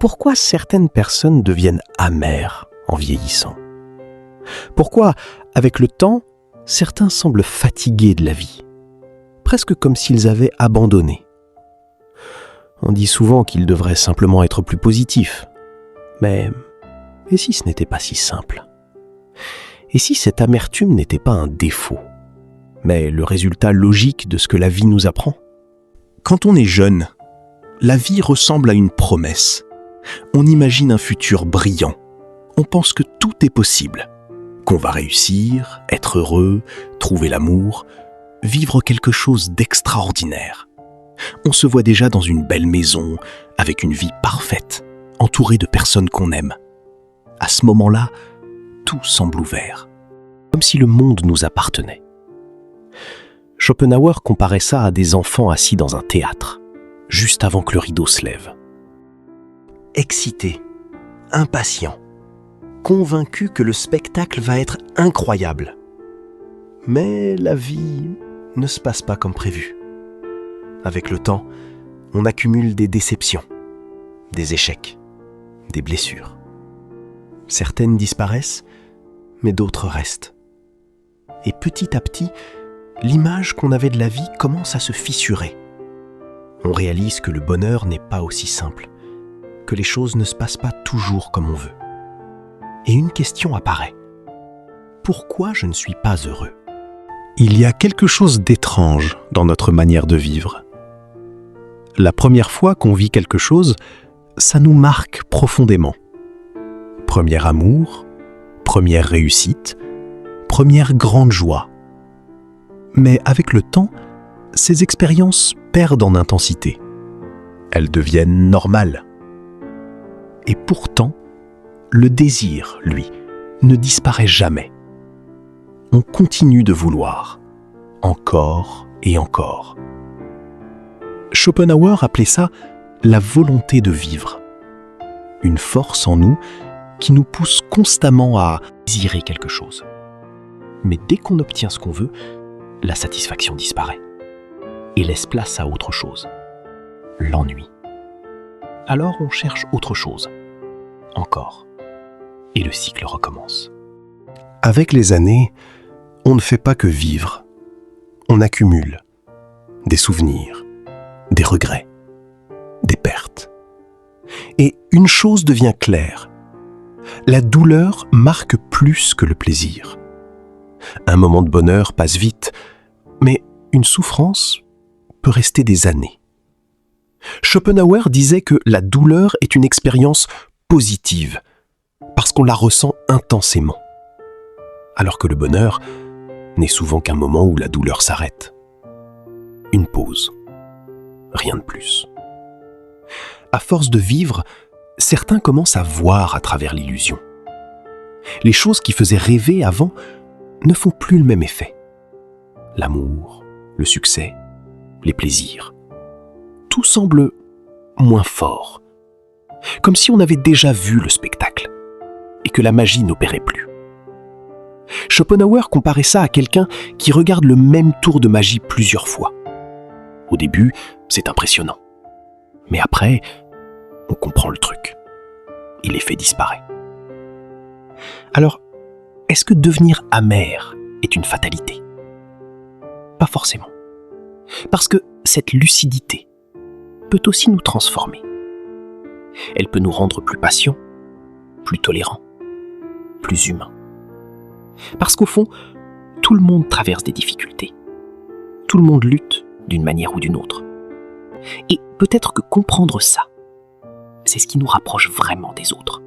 Pourquoi certaines personnes deviennent amères en vieillissant? Pourquoi, avec le temps, certains semblent fatigués de la vie, presque comme s'ils avaient abandonné? On dit souvent qu'ils devraient simplement être plus positifs. Mais et si ce n'était pas si simple? Et si cette amertume n'était pas un défaut, mais le résultat logique de ce que la vie nous apprend? Quand on est jeune, la vie ressemble à une promesse. On imagine un futur brillant. On pense que tout est possible. Qu'on va réussir, être heureux, trouver l'amour, vivre quelque chose d'extraordinaire. On se voit déjà dans une belle maison, avec une vie parfaite, entouré de personnes qu'on aime. À ce moment-là, tout semble ouvert, comme si le monde nous appartenait. Schopenhauer comparait ça à des enfants assis dans un théâtre, juste avant que le rideau se lève. Excités, impatients, convaincus que le spectacle va être incroyable. Mais la vie ne se passe pas comme prévu. Avec le temps, on accumule des déceptions, des échecs, des blessures. Certaines disparaissent, mais d'autres restent. Et petit à petit, l'image qu'on avait de la vie commence à se fissurer. On réalise que le bonheur n'est pas aussi simple, que les choses ne se passent pas toujours comme on veut. Et une question apparaît. Pourquoi je ne suis pas heureux? Il y a quelque chose d'étrange dans notre manière de vivre. La première fois qu'on vit quelque chose, ça nous marque profondément. Premier amour, première réussite, première grande joie. Mais avec le temps, ces expériences perdent en intensité. Elles deviennent normales. Et pourtant, le désir, lui, ne disparaît jamais. On continue de vouloir, encore et encore. Schopenhauer appelait ça la volonté de vivre. Une force en nous qui nous pousse constamment à désirer quelque chose. Mais dès qu'on obtient ce qu'on veut, la satisfaction disparaît et laisse place à autre chose, l'ennui. Alors on cherche autre chose, encore, et le cycle recommence. Avec les années, on ne fait pas que vivre. On accumule des souvenirs, des regrets, des pertes. Et une chose devient claire. La douleur marque plus que le plaisir. Un moment de bonheur passe vite, mais une souffrance peut rester des années. Schopenhauer disait que la douleur est une expérience positive, parce qu'on la ressent intensément, alors que le bonheur n'est souvent qu'un moment où la douleur s'arrête. Une pause, rien de plus. À force de vivre, certains commencent à voir à travers l'illusion. Les choses qui faisaient rêver avant ne font plus le même effet. L'amour, le succès, les plaisirs, tout semble moins fort, comme si on avait déjà vu le spectacle et que la magie n'opérait plus. Schopenhauer comparait ça à quelqu'un qui regarde le même tour de magie plusieurs fois. Au début, c'est impressionnant. Mais après, on comprend le truc. Et l'effet disparaît. Alors, est-ce que devenir amer est une fatalité? Pas forcément. Parce que cette lucidité peut aussi nous transformer. Elle peut nous rendre plus patients, plus tolérants, plus humains. Parce qu'au fond, tout le monde traverse des difficultés. Tout le monde lutte d'une manière ou d'une autre. Et peut-être que comprendre ça, c'est ce qui nous rapproche vraiment des autres.